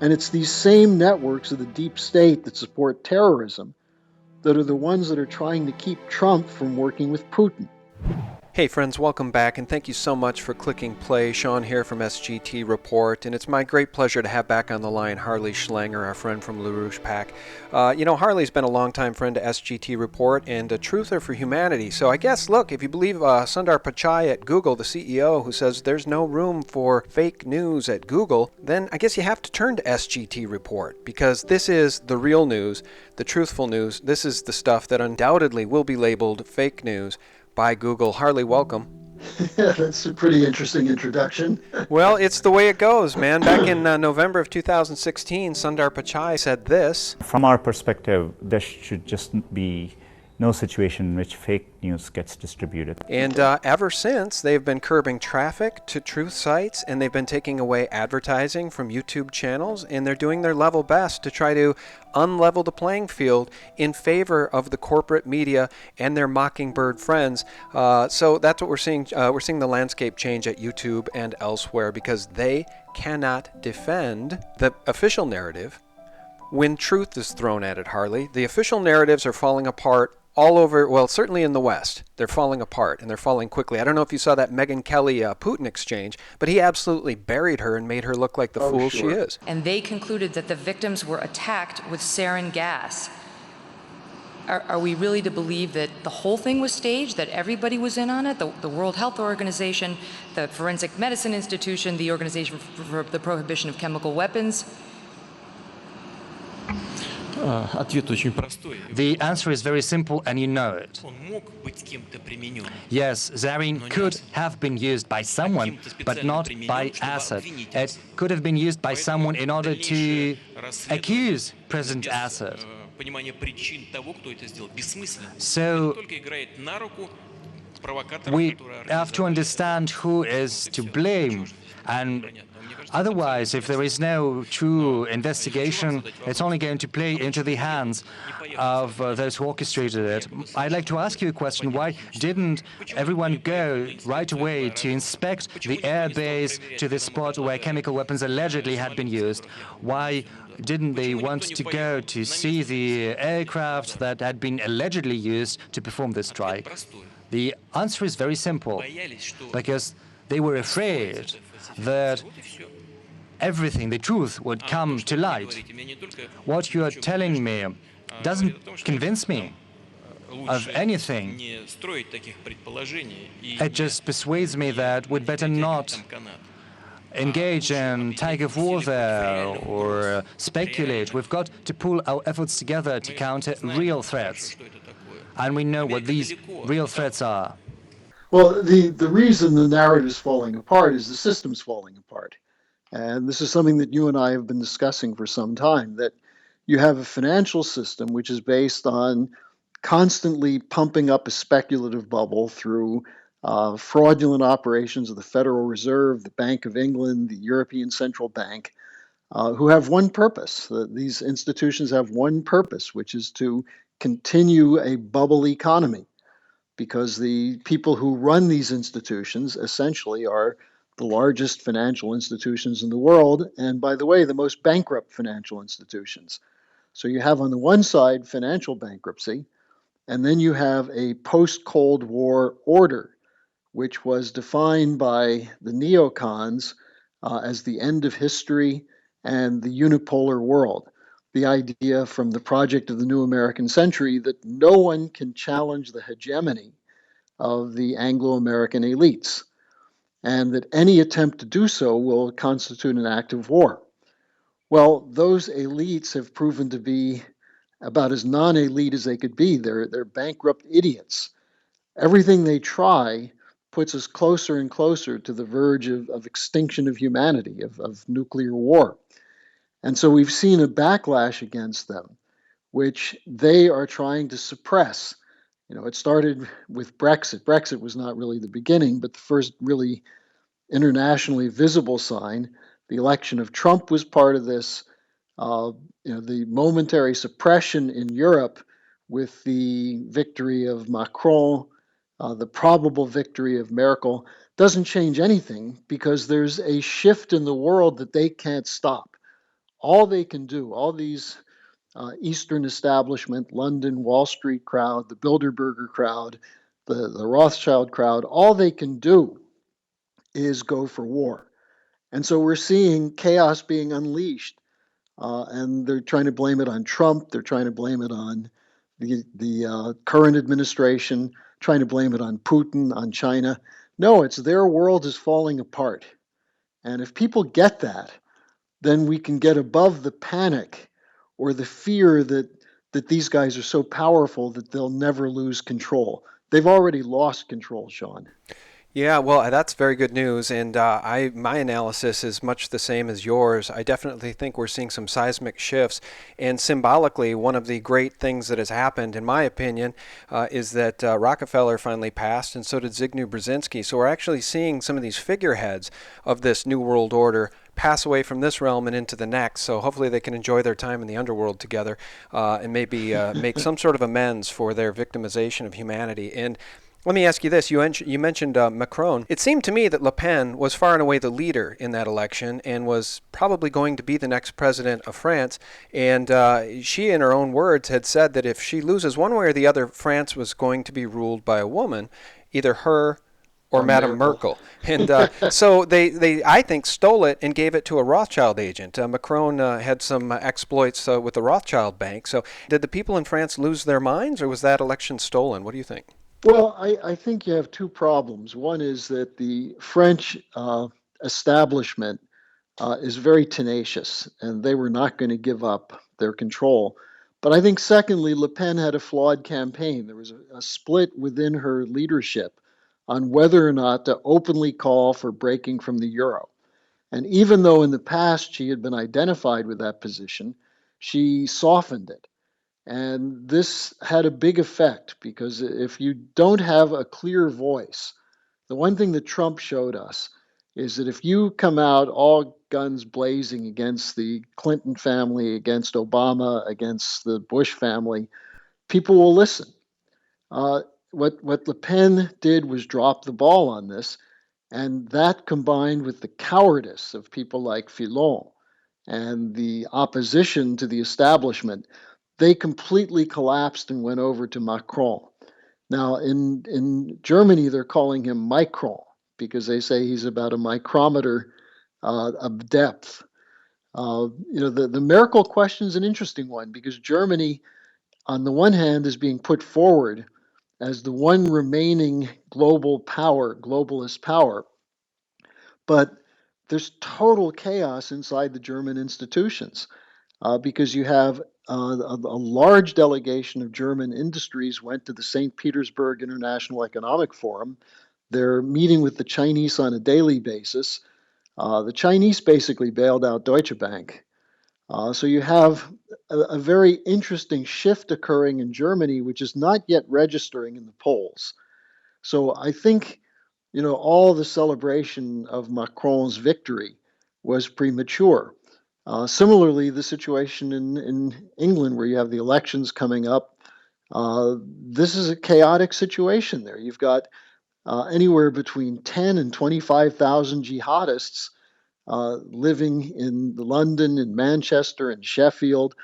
And it's these same networks of the deep state that support terrorism that are the ones that are trying to keep Trump from working with Putin. Hey friends, welcome back, and thank you so much for clicking play. Sean here from SGT Report, and it's my great pleasure to have back on the line Harley Schlanger, our friend from LaRouche Pack. Harley's been a longtime friend to SGT Report and a truther for humanity. So I guess, look, if you believe Sundar Pichai at Google, the CEO, who says there's no room for fake news at Google, then I guess you have to turn to SGT Report, because this is the real news, the truthful news. This is the stuff that undoubtedly will be labeled fake news by Google. Harley, welcome. Yeah, that's a pretty interesting introduction. Well, it's the way it goes, man. Back in November of 2016, Sundar Pichai said this. From our perspective, there should just be no situation in which fake news gets distributed. And ever since, they've been curbing traffic to truth sites, and they've been taking away advertising from YouTube channels, and they're doing their level best to try to unlevel the playing field in favor of the corporate media and their mockingbird friends. So that's what we're seeing. We're seeing the landscape change at YouTube and elsewhere because they cannot defend the official narrative when truth is thrown at it, Harley. The official narratives are falling apart all over, well, certainly in the West. They're falling apart, and they're falling quickly. I don't know if you saw that Megyn Kelly Putin exchange, but he absolutely buried her and made her look like the fool she is. And they concluded that the victims were attacked with sarin gas. Are we really to believe that the whole thing was staged, that everybody was in on it? The World Health Organization, the Forensic Medicine Institution, the Organization for the Prohibition of Chemical Weapons? The answer is very simple, and you know it. Yes, sarin could have been used by someone, but not by Assad. It could have been used by someone in order to accuse President Assad. So we have to understand who is to blame. And otherwise, if there is no true investigation, it's only going to play into the hands of those who orchestrated it. I'd like to ask you a question. Why didn't everyone go right away to inspect the air base to the spot where chemical weapons allegedly had been used? Why didn't they want to go to see the aircraft that had been allegedly used to perform this strike? The answer is very simple, because they were afraid that everything, the truth, would come to light. What you are telling me doesn't convince me of anything. It just persuades me that we'd better not engage in tug of war there or speculate. We've got to pull our efforts together to counter real threats. And we know what these real threats are. Well, the reason the narrative is falling apart is the system's falling apart. And this is something that you and I have been discussing for some time, that you have a financial system which is based on constantly pumping up a speculative bubble through fraudulent operations of the Federal Reserve, the Bank of England, the European Central Bank, who have one purpose. These institutions have one purpose, which is to continue a bubble economy, because the people who run these institutions essentially are the largest financial institutions in the world, and by the way, the most bankrupt financial institutions. So you have on the one side financial bankruptcy, and then you have a post-Cold War order, which was defined by the neocons as the end of history and the unipolar world. The idea from the Project of the New American Century that no one can challenge the hegemony of the Anglo-American elites, and that any attempt to do so will constitute an act of war. Well, those elites have proven to be about as non-elite as they could be. They're bankrupt idiots. Everything they try puts us closer and closer to the verge of extinction of humanity, of nuclear war. And so we've seen a backlash against them, which they are trying to suppress. It started with Brexit. Brexit was not really the beginning, but the first really internationally visible sign. The election of Trump was part of this. The momentary suppression in Europe with the victory of Macron, the probable victory of Merkel, doesn't change anything, because there's a shift in the world that they can't stop. all they can do, all these Eastern establishment, London, Wall Street crowd, the Bilderberger crowd, the Rothschild crowd, all they can do is go for war. And so we're seeing chaos being unleashed. And they're trying to blame it on Trump. They're trying to blame it on the current administration, trying to blame it on Putin, on China. No, it's their world is falling apart. And if people get that, then we can get above the panic or the fear that these guys are so powerful that they'll never lose control. They've already lost control, Sean. Yeah, well, that's very good news, and my analysis is much the same as yours. I definitely think we're seeing some seismic shifts, and symbolically, one of the great things that has happened, in my opinion, is that Rockefeller finally passed, and so did Zbigniew Brzezinski. So we're actually seeing some of these figureheads of this new world order pass away from this realm and into the next. So hopefully they can enjoy their time in the underworld together, and maybe make some sort of amends for their victimization of humanity. And let me ask you this. You mentioned Macron. It seemed to me that Le Pen was far and away the leader in that election and was probably going to be the next president of France. And she, in her own words, had said that if she loses one way or the other, France was going to be ruled by a woman, either her or Madame Merkel. And so they, I think, stole it and gave it to a Rothschild agent. Macron had some exploits with the Rothschild bank. So did the people in France lose their minds, or was that election stolen? What do you think? Well, I think you have two problems. One is that the French establishment is very tenacious, and they were not going to give up their control. But I think, secondly, Le Pen had a flawed campaign. There was a split within her leadership on whether or not to openly call for breaking from the euro. And even though in the past she had been identified with that position, she softened it. And this had a big effect because if you don't have a clear voice, the one thing that Trump showed us is that if you come out all guns blazing against the Clinton family, against Obama, against the Bush family, people will listen. What Le Pen did was drop the ball on this, and that combined with the cowardice of people like Fillon and the opposition to the establishment, they completely collapsed and went over to Macron. Now, in Germany, they're calling him Micron because they say he's about a micrometer of depth. The Merkel question is an interesting one because Germany, on the one hand, is being put forward as the one remaining global power, globalist power, but there's total chaos inside the German institutions because you have a large delegation of German industries went to the St. Petersburg International Economic Forum. They're meeting with the Chinese on a daily basis. The Chinese basically bailed out Deutsche Bank. So you have a very interesting shift occurring in Germany, which is not yet registering in the polls. So I think, all the celebration of Macron's victory was premature. Similarly, the situation in England, where you have the elections coming up, this is a chaotic situation there. You've got anywhere between 10 and 25,000 jihadists living in London, in Manchester, and Sheffield.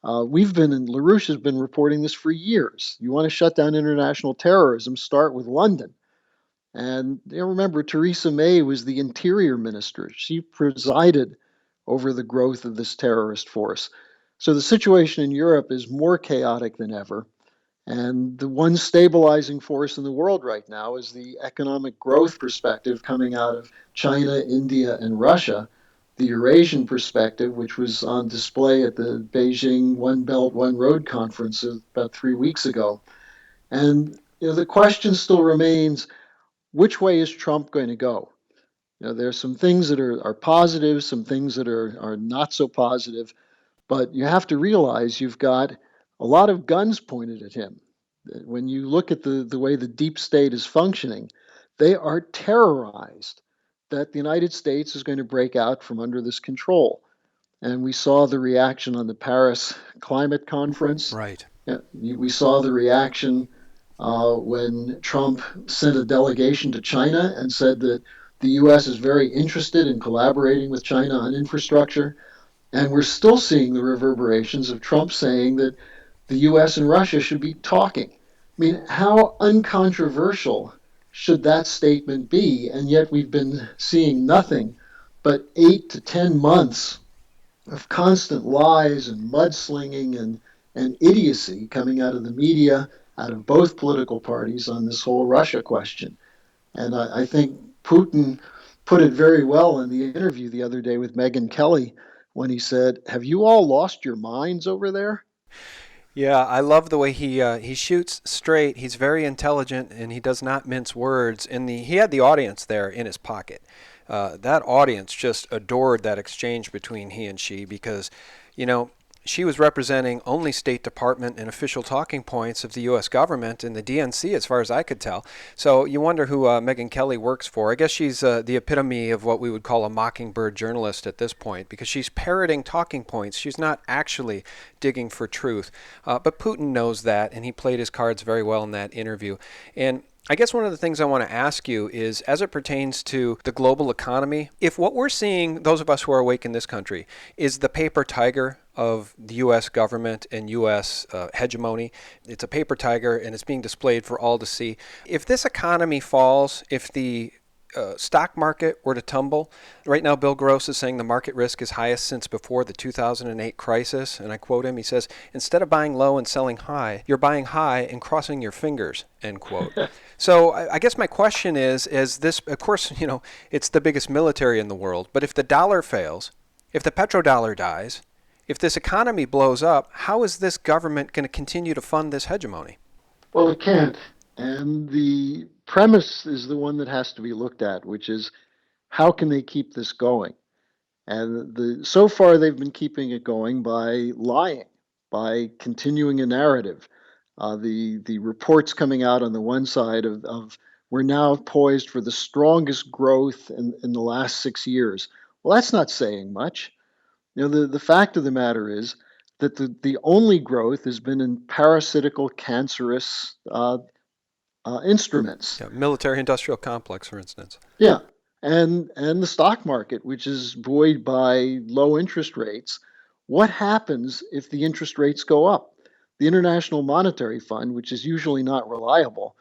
LaRouche has been reporting this for years. You want to shut down international terrorism, start with London. And remember, Theresa May was the interior minister. She presided over the growth of this terrorist force. So the situation in Europe is more chaotic than ever. And the one stabilizing force in the world right now is the economic growth perspective coming out of China, India, and Russia, the Eurasian perspective, which was on display at the Beijing One Belt, One Road conference about 3 weeks ago. And the question still remains, which way is Trump going to go? There's some things that are positive, some things that are not so positive, but you have to realize you've got a lot of guns pointed at him. When you look at the way the deep state is functioning, they are terrorized that the United States is going to break out from under this control. And we saw the reaction on the Paris Climate Conference. Right. We saw the reaction when Trump sent a delegation to China and said that the U.S. is very interested in collaborating with China on infrastructure. And we're still seeing the reverberations of Trump saying that the US and Russia should be talking. I mean, how uncontroversial should that statement be? And yet we've been seeing nothing but 8 to 10 months of constant lies and mudslinging and idiocy coming out of the media, out of both political parties on this whole Russia question. And I think Putin put it very well in the interview the other day with Megyn Kelly when he said, "Have you all lost your minds over there?" Yeah, I love the way he shoots straight. He's very intelligent, and he does not mince words. He had the audience there in his pocket. That audience just adored that exchange between he and she because, you know, she was representing only State Department and official talking points of the U.S. government and the DNC, as far as I could tell. So you wonder who Megyn Kelly works for. I guess she's the epitome of what we would call a mockingbird journalist at this point, because she's parroting talking points. She's not actually digging for truth. But Putin knows that, and he played his cards very well in that interview. And I guess one of the things I want to ask you is, as it pertains to the global economy, if what we're seeing, those of us who are awake in this country, is the paper tiger of the U.S. government and U.S. Hegemony, it's a paper tiger and it's being displayed for all to see. If this economy falls, if the stock market were to tumble. Right now, Bill Gross is saying the market risk is highest since before the 2008 crisis. And I quote him, he says, "Instead of buying low and selling high, you're buying high and crossing your fingers," end quote. So I guess my question is this, of course, you know, it's the biggest military in the world, but if the dollar fails, if the petrodollar dies, if this economy blows up, how is this government going to continue to fund this hegemony? Well, it can't. And the premise is the one that has to be looked at, which is how can they keep this going? And so far they've been keeping it going by lying, by continuing a narrative. The reports coming out on the one side of we're now poised for the strongest growth in the last 6 years. Well, that's not saying much. You know, the fact of the matter is that the only growth has been in parasitical, cancerous instruments. Yeah, military-industrial complex, for instance. Yeah, and the stock market, which is buoyed by low interest rates. What happens if the interest rates go up? The International Monetary Fund, which is usually not reliable,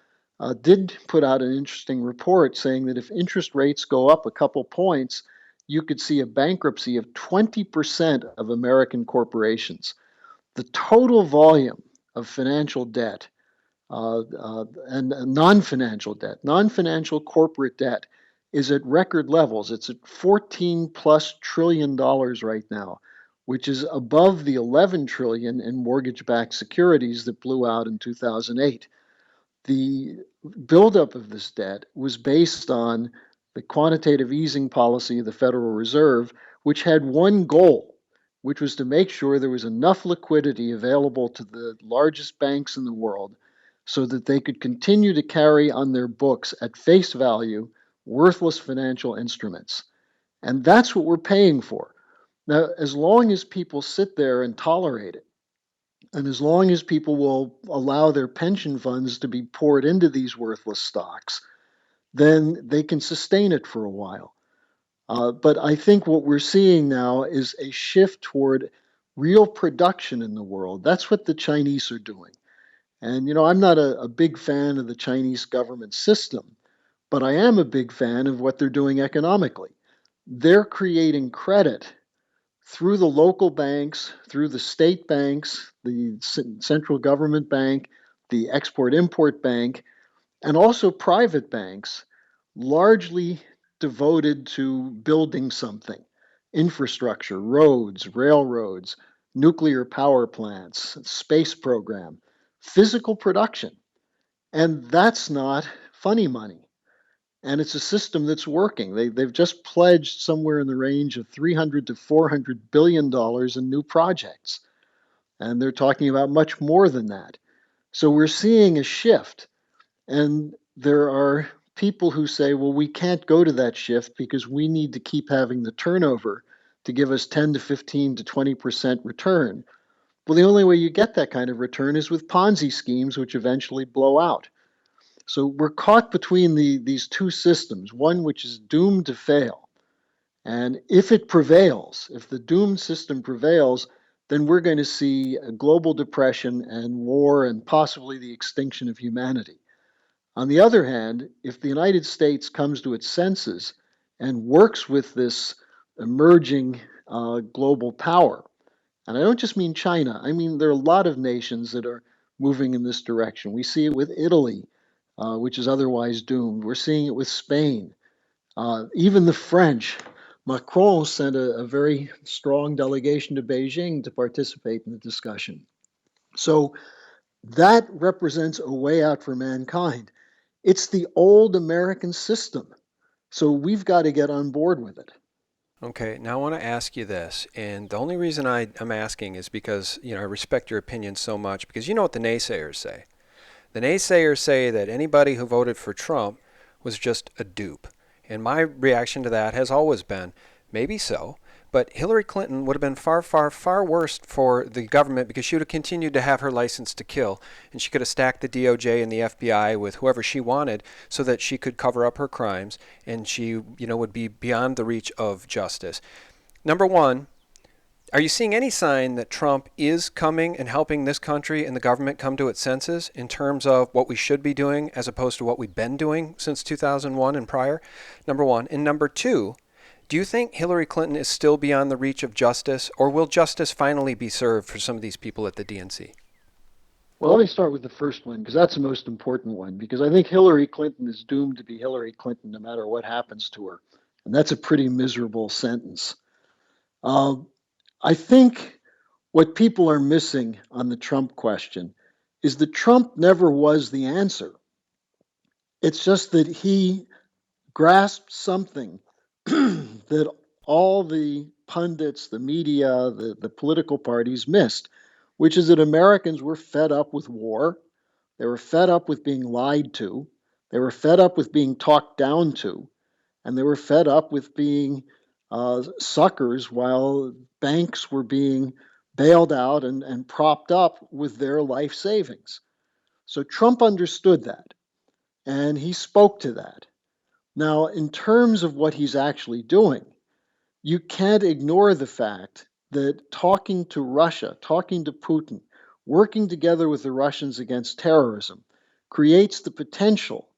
did put out an interesting report saying that if interest rates go up a couple points, you could see a bankruptcy of 20% of American corporations. The total volume of financial debt and non-financial debt, non-financial corporate debt is at record levels. It's at 14 plus trillion dollars right now, which is above the 11 trillion in mortgage-backed securities that blew out in 2008. The buildup of this debt was based on the quantitative easing policy of the Federal Reserve, which had one goal, which was to make sure there was enough liquidity available to the largest banks in the world so that they could continue to carry on their books at face value worthless financial instruments. And that's what we're paying for. Now, as long as people sit there and tolerate it, and as long as people will allow their pension funds to be poured into these worthless stocks, then they can sustain it for a while. But I think what we're seeing now is a shift toward real production in the world. That's what the Chinese are doing. And, you know, I'm not a big fan of the Chinese government system, but I am a big fan of what they're doing economically. They're creating credit through the local banks, through the state banks, the central government bank, the export import bank, and also private banks, largely devoted to building something: infrastructure, roads, railroads, nuclear power plants, space program, physical production. And that's not funny money. And it's a system that's working. They've just pledged somewhere in the range of $300 to $400 billion in new projects. And they're talking about much more than that. So we're seeing a shift. And there are people who say, well, we can't go to that shift because we need to keep having the turnover to give us 10 to 15 to 20% return. Well, the only way you get that kind of return is with Ponzi schemes, which eventually blow out. So we're caught between these two systems, one which is doomed to fail, And if it prevails, if the doomed system prevails, then we're going to see a global depression and war and possibly the extinction of humanity. On the other hand, if the United States comes to its senses and works with this emerging global power, and I don't just mean China, I mean there are a lot of nations that are moving in this direction. We see it with Italy, which is otherwise doomed. We're seeing it with Spain. Even the French. Macron sent a very strong delegation to Beijing to participate in the discussion. So that represents a way out for mankind. It's the old American system. So we've got to get on board with it. Okay, now I want to ask you this, and the only reason I'm asking is because, I respect your opinion so much, because you know what the naysayers say. The naysayers say that anybody who voted for Trump was just a dupe. And my reaction to that has always been, maybe so, but Hillary Clinton would have been far, far, far worse for the government because she would have continued to have her license to kill, and she could have stacked the DOJ and the FBI with whoever she wanted so that she could cover up her crimes, and she, would be beyond the reach of justice. Number one, are you seeing any sign that Trump is coming and helping this country and the government come to its senses in terms of what we should be doing as opposed to what we've been doing since 2001 and prior? Number one. And number two, do you think Hillary Clinton is still beyond the reach of justice, or will justice finally be served for some of these people at the DNC? Well, let me start with the first one, because that's the most important one, because I think Hillary Clinton is doomed to be Hillary Clinton no matter what happens to her. And that's a pretty miserable sentence. I think what people are missing on the Trump question is that Trump never was the answer. It's just that he grasped something that all the pundits, the media, the political parties missed, which is that Americans were fed up with war. They were fed up with being lied to. They were fed up with being talked down to. And they were fed up with being suckers while banks were being bailed out and propped up with their life savings. So Trump understood that, and he spoke to that. Now, in terms of what he's actually doing, you can't ignore the fact that talking to Russia, talking to Putin, working together with the Russians against terrorism creates the potential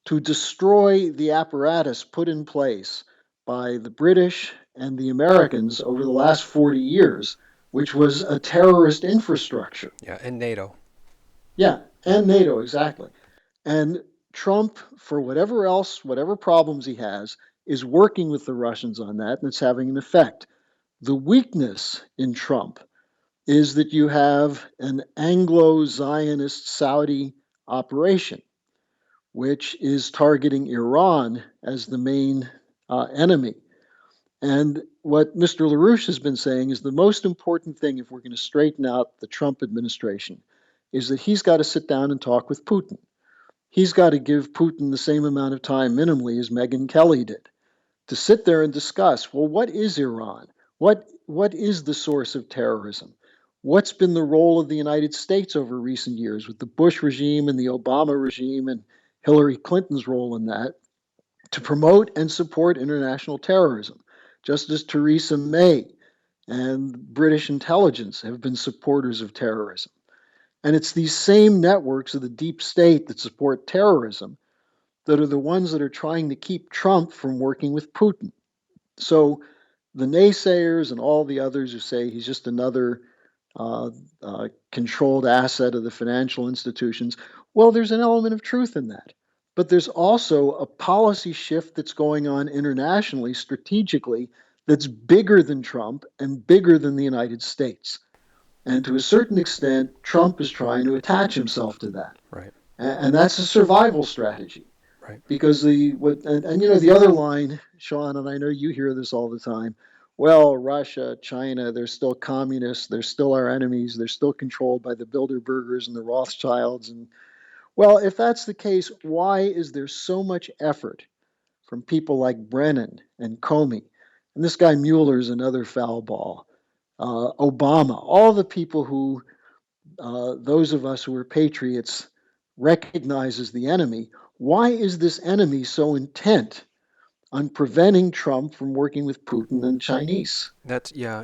to destroy the apparatus put in place by the British and the Americans over the last 40 years, which was a terrorist infrastructure. Yeah, and NATO. Yeah, and NATO, exactly. And Trump, for whatever else, whatever problems he has, is working with the Russians on that, and it's having an effect. The weakness in Trump is that you have an Anglo-Zionist Saudi operation, which is targeting Iran as the main enemy. And what Mr. LaRouche has been saying is the most important thing if we're going to straighten out the Trump administration is that he's got to sit down and talk with Putin. He's got to give Putin the same amount of time minimally as Megyn Kelly did to sit there and discuss, well, what is Iran? What is the source of terrorism? What's been the role of the United States over recent years with the Bush regime and the Obama regime and Hillary Clinton's role in that to promote and support international terrorism, just as Theresa May and British intelligence have been supporters of terrorism. And it's these same networks of the deep state that support terrorism that are the ones that are trying to keep Trump from working with Putin. So the naysayers and all the others who say he's just another controlled asset of the financial institutions, well, there's an element of truth in that. But there's also a policy shift that's going on internationally, strategically, that's bigger than Trump and bigger than the United States. And to a certain extent, Trump is trying to attach himself to that. Right. And that's a survival strategy. Right. Because the other line, Sean, and I know you hear this all the time, well, Russia, China, they're still communists, they're still our enemies, they're still controlled by the Bilderbergers and the Rothschilds. And well, if that's the case, why is there so much effort from people like Brennan and Comey? And this guy Mueller's another foul ball. Obama, all the people who, those of us who are patriots, recognize as the enemy. Why is this enemy so intent on preventing Trump from working with Putin and Chinese. That's yeah.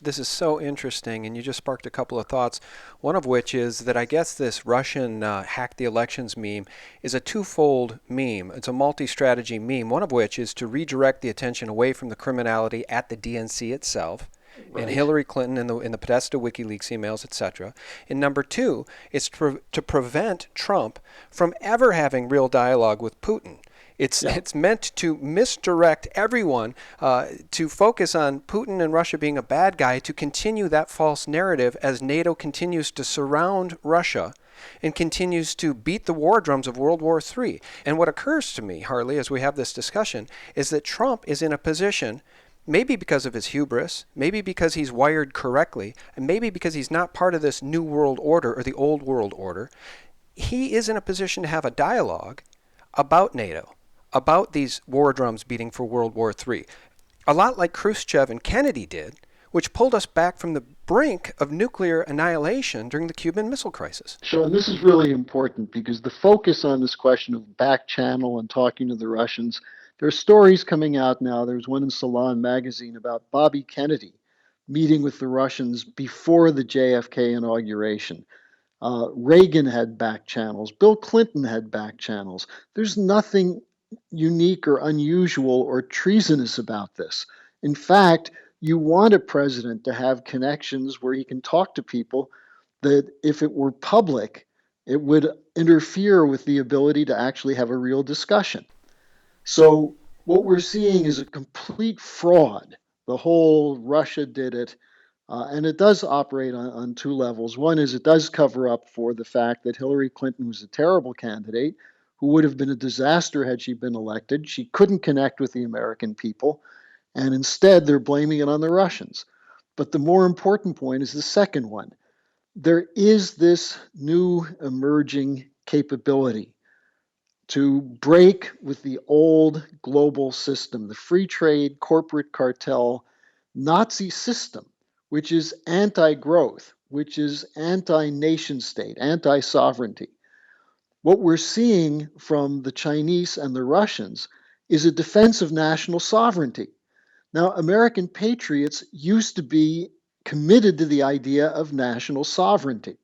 This is so interesting, and you just sparked a couple of thoughts. One of which is that I guess this Russian hack the elections meme is a twofold meme. It's a multi-strategy meme. One of which is to redirect the attention away from the criminality at the DNC itself, and Hillary Clinton in the Podesta WikiLeaks emails, etc. And number two, it's to prevent Trump from ever having real dialogue with Putin. It's meant to misdirect everyone to focus on Putin and Russia being a bad guy, to continue that false narrative as NATO continues to surround Russia and continues to beat the war drums of World War III. And what occurs to me, Harley, as we have this discussion, is that Trump is in a position, maybe because of his hubris, maybe because he's wired correctly, and maybe because he's not part of this new world order or the old world order, he is in a position to have a dialogue about NATO, about these war drums beating for World War III. A lot like Khrushchev and Kennedy did, which pulled us back from the brink of nuclear annihilation during the Cuban Missile Crisis. Sean, this is really important because the focus on this question of back channel and talking to the Russians, there are stories coming out now. There's one in Salon magazine about Bobby Kennedy meeting with the Russians before the JFK inauguration. Reagan had back channels. Bill Clinton had back channels. There's nothing unique or unusual or treasonous about this. In fact, you want a president to have connections where he can talk to people that, if it were public, it would interfere with the ability to actually have a real discussion. So what we're seeing is a complete fraud. The whole Russia did it. And it does operate on two levels. One is it does cover up for the fact that Hillary Clinton was a terrible candidate who would have been a disaster had she been elected. She couldn't connect with the American people, and instead they're blaming it on the Russians. But the more important point is the second one. There is this new emerging capability to break with the old global system, the free trade, corporate cartel, Nazi system, which is anti-growth, which is anti-nation state, anti-sovereignty. What we're seeing from the Chinese and the Russians is a defense of national sovereignty. Now, American patriots used to be committed to the idea of national sovereignty.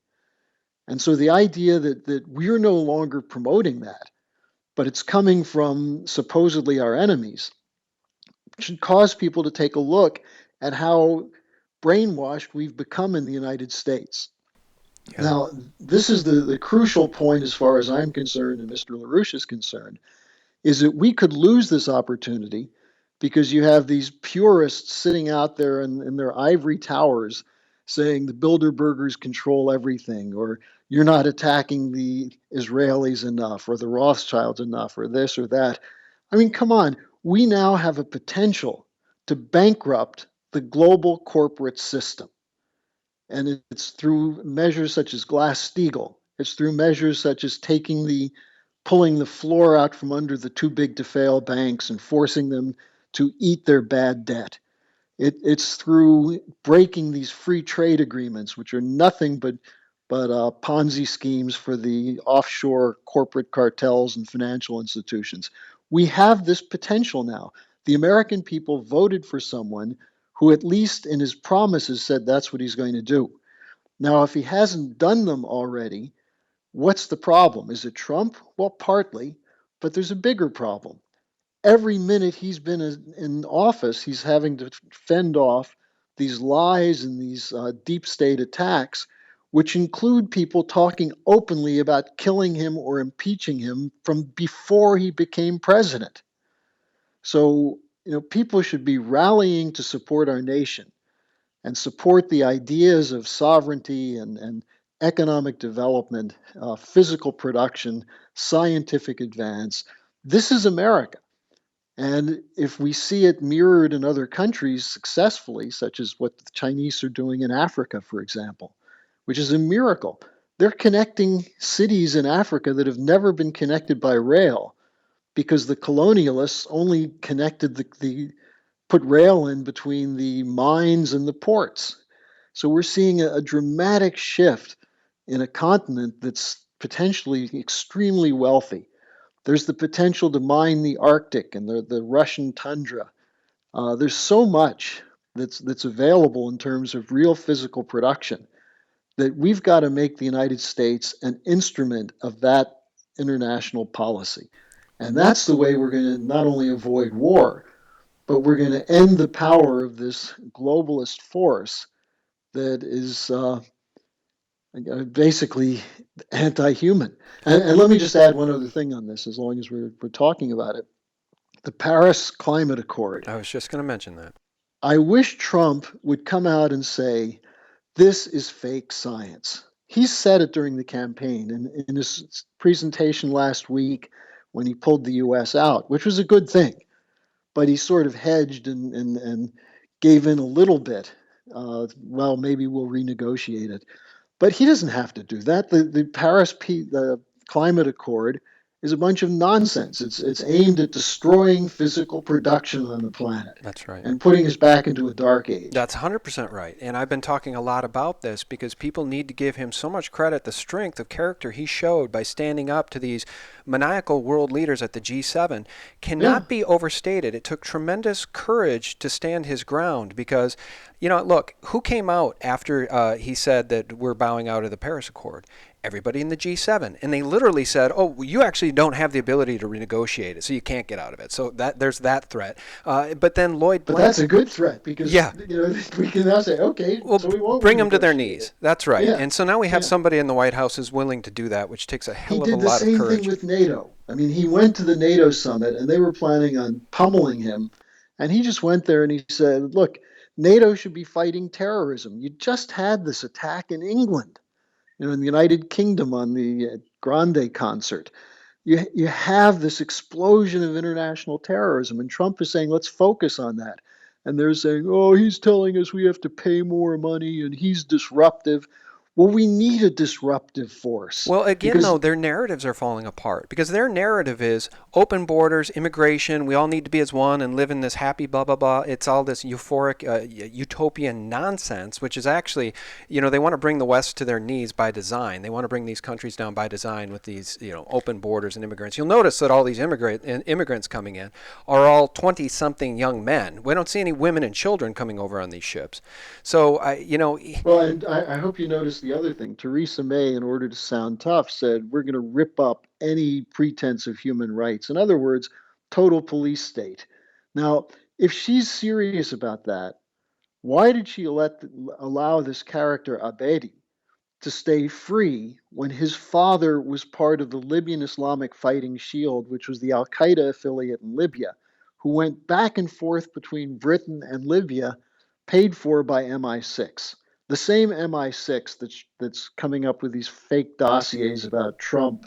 And so the idea that we're no longer promoting that, but it's coming from supposedly our enemies, should cause people to take a look at how brainwashed we've become in the United States. Yeah. Now, this is the crucial point as far as I'm concerned and Mr. LaRouche is concerned, is that we could lose this opportunity because you have these purists sitting out there in their ivory towers saying the Bilderbergers control everything, or you're not attacking the Israelis enough, or the Rothschilds enough, or this or that. I mean, come on. We now have a potential to bankrupt the global corporate system. And it's through measures such as Glass-Steagall. It's through measures such as pulling the floor out from under the too big to fail banks and forcing them to eat their bad debt. It's through breaking these free trade agreements, which are nothing but Ponzi schemes for the offshore corporate cartels and financial institutions. We have this potential now. The American people voted for someone who, at least in his promises, said that's what he's going to do. Now, if he hasn't done them already, what's the problem? Is it Trump? Well, partly, but there's a bigger problem. Every minute he's been in office, he's having to fend off these lies and these deep state attacks, which include people talking openly about killing him or impeaching him from before he became president. So, people should be rallying to support our nation and support the ideas of sovereignty and economic development, physical production, scientific advance. This is America. And if we see it mirrored in other countries successfully, such as what the Chinese are doing in Africa, for example, which is a miracle, they're connecting cities in Africa that have never been connected by rail because the colonialists only connected put rail in between the mines and the ports. So we're seeing a dramatic shift in a continent that's potentially extremely wealthy. There's the potential to mine the Arctic and the Russian tundra. There's so much that's available in terms of real physical production that we've got to make the United States an instrument of that international policy. And that's the way we're going to not only avoid war, but we're going to end the power of this globalist force that is basically anti-human. And let me just add one other thing on this, as long as we're talking about it. The Paris Climate Accord. I was just going to mention that. I wish Trump would come out and say, this is fake science. He said it during the campaign and in his presentation last week when he pulled the U.S. out, which was a good thing. But he sort of hedged and gave in a little bit. Well, maybe we'll renegotiate it. But he doesn't have to do that. The Paris Climate Accord is a bunch of nonsense. It's aimed at destroying physical production on the planet. That's right. And putting us back into a dark age. That's 100% right. And I've been talking a lot about this because people need to give him so much credit, the strength of character he showed by standing up to these maniacal world leaders at the G7 cannot be overstated. It took tremendous courage to stand his ground because, look, who came out after he said that we're bowing out of the Paris Accord? Everybody in the G7. And they literally said, oh, you actually don't have the ability to renegotiate it, so you can't get out of it. So there's that threat. But then Lloyd Blanc... But that's a good threat because we can now say, okay, well, so we won't bring them to their knees. That's right. Yeah. And so now we have somebody in the White House who's willing to do that, which takes a hell of a lot of courage. He did the same thing with NATO. I mean, he went to the NATO summit, and they were planning on pummeling him. And he just went there and he said, look, NATO should be fighting terrorism. You just had this attack in England. In the United Kingdom on the Grande concert, you have this explosion of international terrorism, and Trump is saying, let's focus on that. And they're saying, oh, he's telling us we have to pay more money, and he's disruptive. Well, we need a disruptive force. Well, again, though, their narratives are falling apart because their narrative is open borders, immigration, we all need to be as one and live in this happy blah, blah, blah. It's all this euphoric, utopian nonsense, which is actually, they want to bring the West to their knees by design. They want to bring these countries down by design with these, open borders and immigrants. You'll notice that all these immigrants coming in are all 20-something young men. We don't see any women and children coming over on these ships. So, Well, and I hope you noticed the other thing. Theresa May, in order to sound tough, said we're going to rip up any pretense of human rights. In other words, total police state. Now, if she's serious about that, why did she allow this character Abedi to stay free when his father was part of the Libyan Islamic Fighting Shield, which was the Al-Qaeda affiliate in Libya, who went back and forth between Britain and Libya, paid for by MI6? The same MI6 that's coming up with these fake dossiers about Trump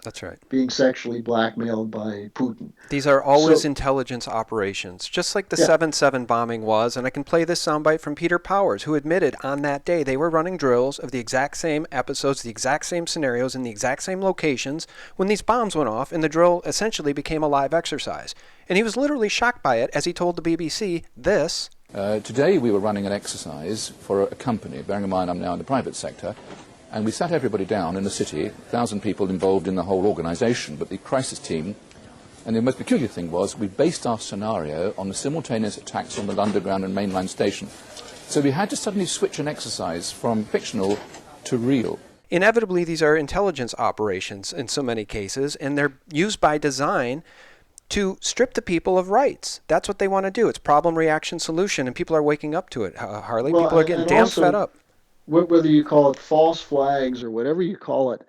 being sexually blackmailed by Putin. These are always intelligence operations, just like the 7/7 bombing was. And I can play this soundbite from Peter Powers, who admitted on that day they were running drills of the exact same episodes, the exact same scenarios, in the exact same locations when these bombs went off, and the drill essentially became a live exercise. And he was literally shocked by it as he told the BBC this. Today we were running an exercise for a company, bearing in mind I'm now in the private sector, and we sat everybody down in the city, 1,000 people involved in the whole organisation, but the crisis team, and the most peculiar thing was we based our scenario on the simultaneous attacks on the Underground and mainline station. So we had to suddenly switch an exercise from fictional to real. Inevitably, these are intelligence operations in so many cases, and they're used by design to strip the people of rights. That's what they want to do. It's problem, reaction, solution, and people are waking up to it, Harley. Well, people are getting damn fed up. Whether you call it false flags or whatever you call it,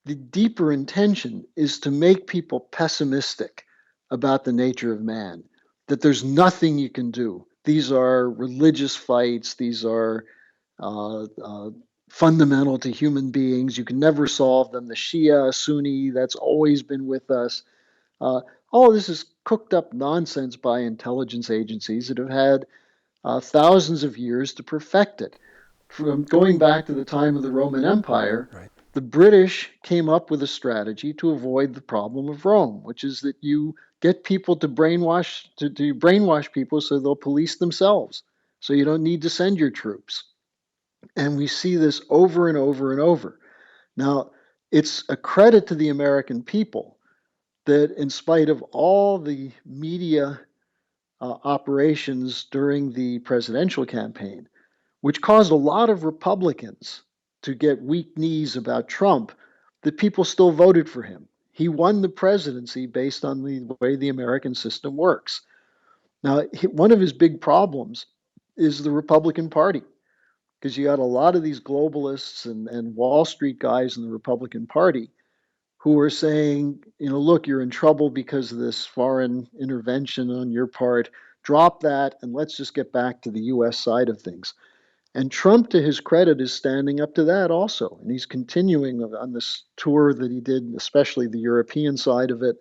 the deeper intention is to make people pessimistic about the nature of man, that there's nothing you can do. These are religious fights. These are fundamental to human beings. You can never solve them. The Shia, Sunni, that's always been with us. All this is cooked up nonsense by intelligence agencies that have had thousands of years to perfect it. From going back to the time of the Roman Empire, the British came up with a strategy to avoid the problem of Rome, which is that you get people to brainwash people so they'll police themselves, so you don't need to send your troops. And we see this over and over and over. Now, it's a credit to the American people that in spite of all the media operations during the presidential campaign, which caused a lot of Republicans to get weak knees about Trump, that people still voted for him. He won the presidency based on the way the American system works. Now, one of his big problems is the Republican Party, because you got a lot of these globalists and Wall Street guys in the Republican Party who are saying, look, you're in trouble because of this foreign intervention on your part. Drop that and let's just get back to the US side of things. And Trump, to his credit, is standing up to that also. And he's continuing on this tour that he did, especially the European side of it,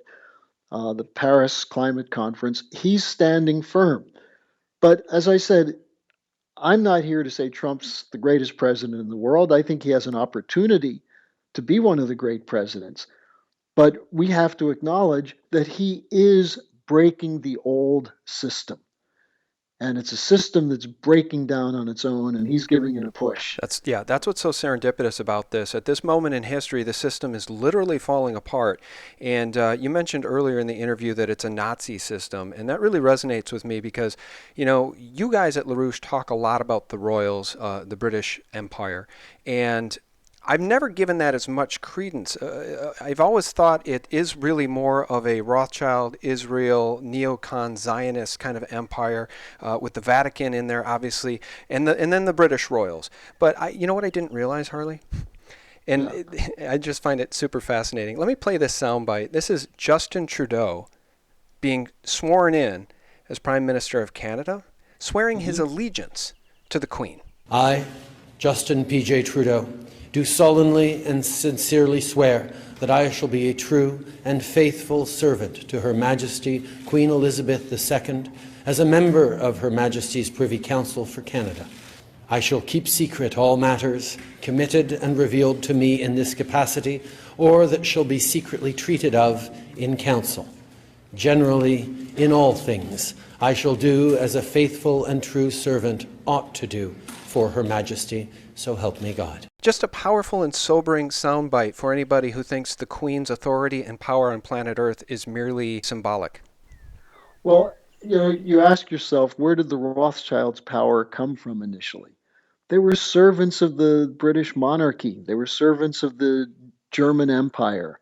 the Paris Climate Conference. He's standing firm. But as I said, I'm not here to say Trump's the greatest president in the world. I think he has an opportunity to be one of the great presidents. But we have to acknowledge that he is breaking the old system. And it's a system that's breaking down on its own, and he's giving it a push. That's what's so serendipitous about this. At this moment in history, the system is literally falling apart. And you mentioned earlier in the interview that it's a Nazi system, and that really resonates with me because, you guys at LaRouche talk a lot about the royals, the British Empire, and I've never given that as much credence. I've always thought it is really more of a Rothschild, Israel, neocon, Zionist kind of empire with the Vatican in there, obviously, and then the British royals. But you know what I didn't realize, Harley? And I just find it super fascinating. Let me play this soundbite. This is Justin Trudeau being sworn in as Prime Minister of Canada, swearing his allegiance to the Queen. I, Justin P.J. Trudeau, do solemnly and sincerely swear that I shall be a true and faithful servant to Her Majesty Queen Elizabeth II as a member of Her Majesty's Privy Council for Canada. I shall keep secret all matters committed and revealed to me in this capacity or that shall be secretly treated of in Council. Generally, in all things, I shall do as a faithful and true servant ought to do for Her Majesty, so help me God. Just a powerful and sobering soundbite for anybody who thinks the Queen's authority and power on planet Earth is merely symbolic. Well, you ask yourself, where did the Rothschilds' power come from initially? They were servants of the British monarchy. They were servants of the German Empire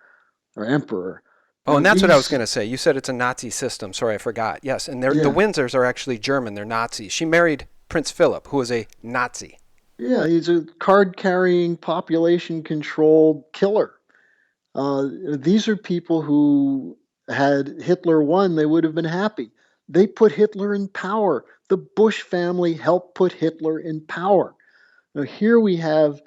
or emperor. Oh, and that's what I was going to say. You said it's a Nazi system. Sorry, I forgot. Yes, and the Windsors are actually German. They're Nazis. She married Prince Philip, who was a Nazi. Yeah, he's a card-carrying, population-controlled killer. These are people who, had Hitler won, they would have been happy. They put Hitler in power. The Bush family helped put Hitler in power. Now here we have,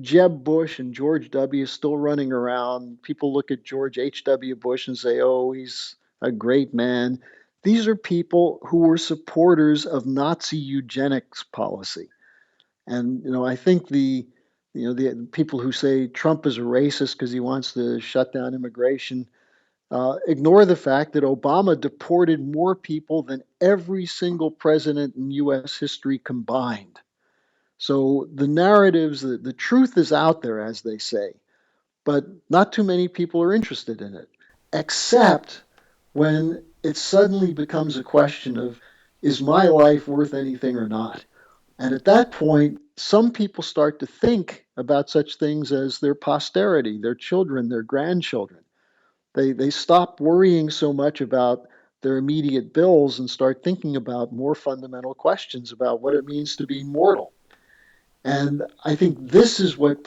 Jeb Bush and George W. still running around. People look at George H.W. Bush and say, oh, he's a great man. These are people who were supporters of Nazi eugenics policy. And, I think the people who say Trump is a racist because he wants to shut down immigration ignore the fact that Obama deported more people than every single president in U.S. history combined. So the narratives, the truth is out there, as they say, but not too many people are interested in it, except when it suddenly becomes a question of, is my life worth anything or not? And at that point, some people start to think about such things as their posterity, their children, their grandchildren. They stop worrying so much about their immediate bills and start thinking about more fundamental questions about what it means to be mortal. And I think this is what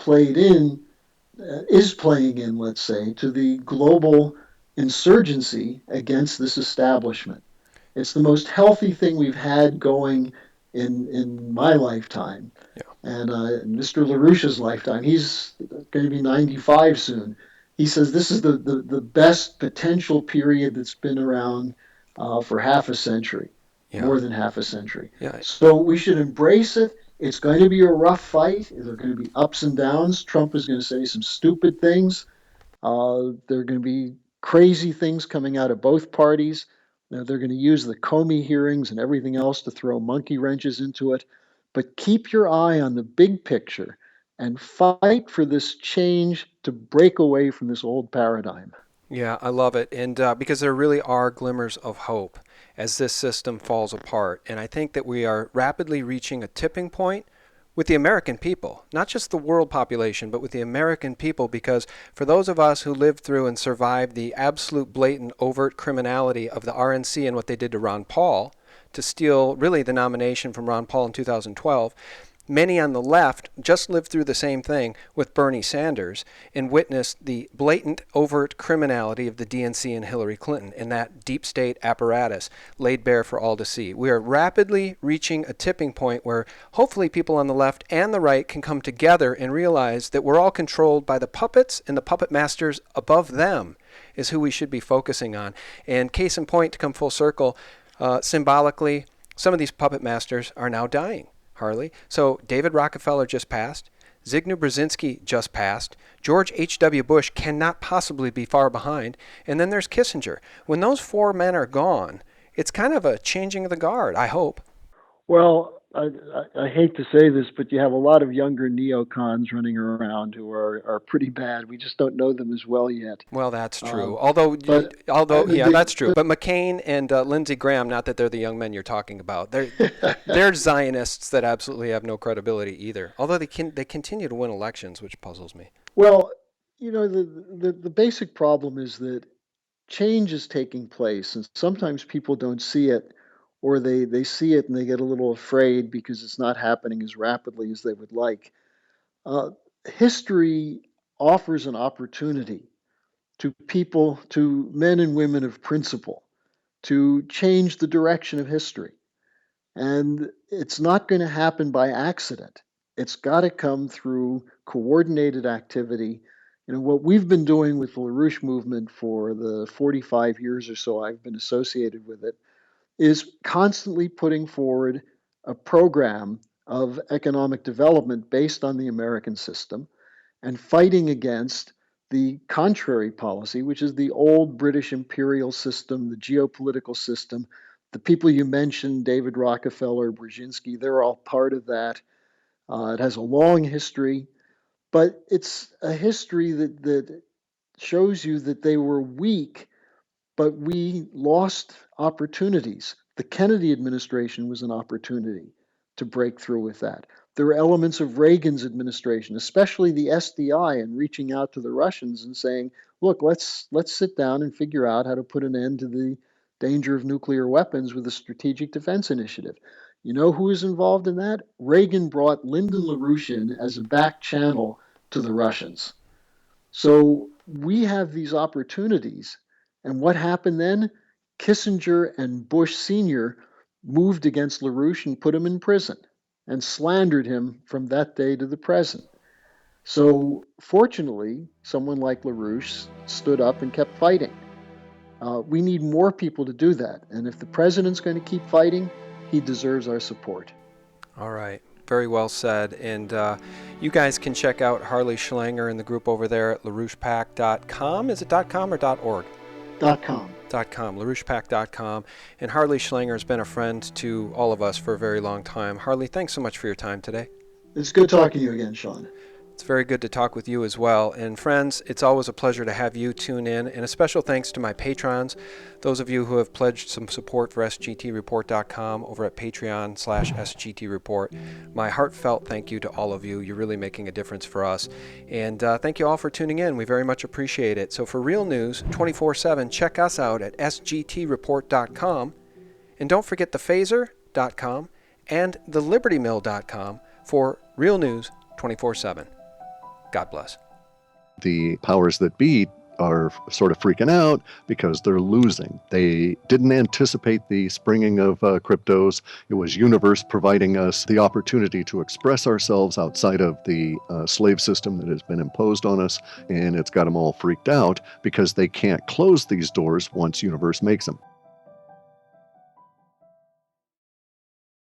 is playing in, let's say, to the global insurgency against this establishment. It's the most healthy thing we've had going in my lifetime, and Mr. LaRouche's lifetime. He's going to be 95 soon. He says this is the best potential period that's been around for half a century, more than half a century. So we should embrace it. It's going to be a rough fight. There are going to be ups and downs. Trump is going to say some stupid things. There are going to be crazy things coming out of both parties. They're going to use the Comey hearings and everything else to throw monkey wrenches into it. But keep your eye on the big picture and fight for this change to break away from this old paradigm. Yeah, I love it. And because there really are glimmers of hope as this system falls apart. And I think that we are rapidly reaching a tipping point with the American people, not just the world population, but with the American people, because for those of us who lived through and survived the absolute blatant overt criminality of the RNC and what they did to Ron Paul to steal really the nomination from Ron Paul in 2012, many on the left just lived through the same thing with Bernie Sanders and witnessed the blatant, overt criminality of the DNC and Hillary Clinton and that deep state apparatus laid bare for all to see. We are rapidly reaching a tipping point where hopefully people on the left and the right can come together and realize that we're all controlled by the puppets, and the puppet masters above them is who we should be focusing on. And case in point, to come full circle, symbolically, some of these puppet masters are now dying. Harley. So David Rockefeller just passed. Zygmunt Brzezinski just passed. George H.W. Bush cannot possibly be far behind. And then there's Kissinger. When those four men are gone, it's kind of a changing of the guard, I hope. Well, I hate to say this, but you have a lot of younger neocons running around who are pretty bad. We just don't know them as well yet. Well, that's true. That's true. But McCain and Lindsey Graham, not that they're the young men you're talking about, they're Zionists that absolutely have no credibility either. Although they continue to win elections, which puzzles me. Well, the basic problem is that change is taking place, and sometimes people don't see it, or they see it and they get a little afraid because it's not happening as rapidly as they would like. History offers an opportunity to people, to men and women of principle, to change the direction of history. And it's not going to happen by accident. It's got to come through coordinated activity. What we've been doing with the LaRouche movement for the 45 years or so I've been associated with it is constantly putting forward a program of economic development based on the American system and fighting against the contrary policy, which is the old British imperial system, the geopolitical system. The people you mentioned, David Rockefeller, Brzezinski, they're all part of that. It has a long history, but it's a history that shows you that they were weak, but we lost opportunities. The Kennedy administration was an opportunity to break through with that. There were elements of Reagan's administration, especially the SDI, and reaching out to the Russians and saying, look, let's sit down and figure out how to put an end to the danger of nuclear weapons with a strategic defense initiative. You know who was involved in that? Reagan brought Lyndon LaRouche in as a back channel to the Russians. So we have these opportunities. And what happened then? Kissinger and Bush Sr. moved against LaRouche and put him in prison and slandered him from that day to the present. So fortunately, someone like LaRouche stood up and kept fighting. We need more people to do that. And if the president's going to keep fighting, he deserves our support. All right. Very well said. And you guys can check out Harley Schlanger and the group over there at LaRouchePAC.com. Is it .com or .org? .com. LaRouchePAC.com. And Harley Schlanger has been a friend to all of us for a very long time. Harley, thanks so much for your time today. It's good talking to you again, Sean. It's very good to talk with you as well. And friends, it's always a pleasure to have you tune in. And a special thanks to my patrons, those of you who have pledged some support for SGTReport.com over at Patreon/SGTReport. My heartfelt thank you to all of you. You're really making a difference for us. And thank you all for tuning in. We very much appreciate it. So for real news 24/7, check us out at SGTReport.com. And don't forget thephaser.com and thelibertymill.com for real news 24/7. God bless. The powers that be are sort of freaking out because they're losing. They didn't anticipate the springing of cryptos. It was universe providing us the opportunity to express ourselves outside of the slave system that has been imposed on us, and it's got them all freaked out because they can't close these doors once universe makes them.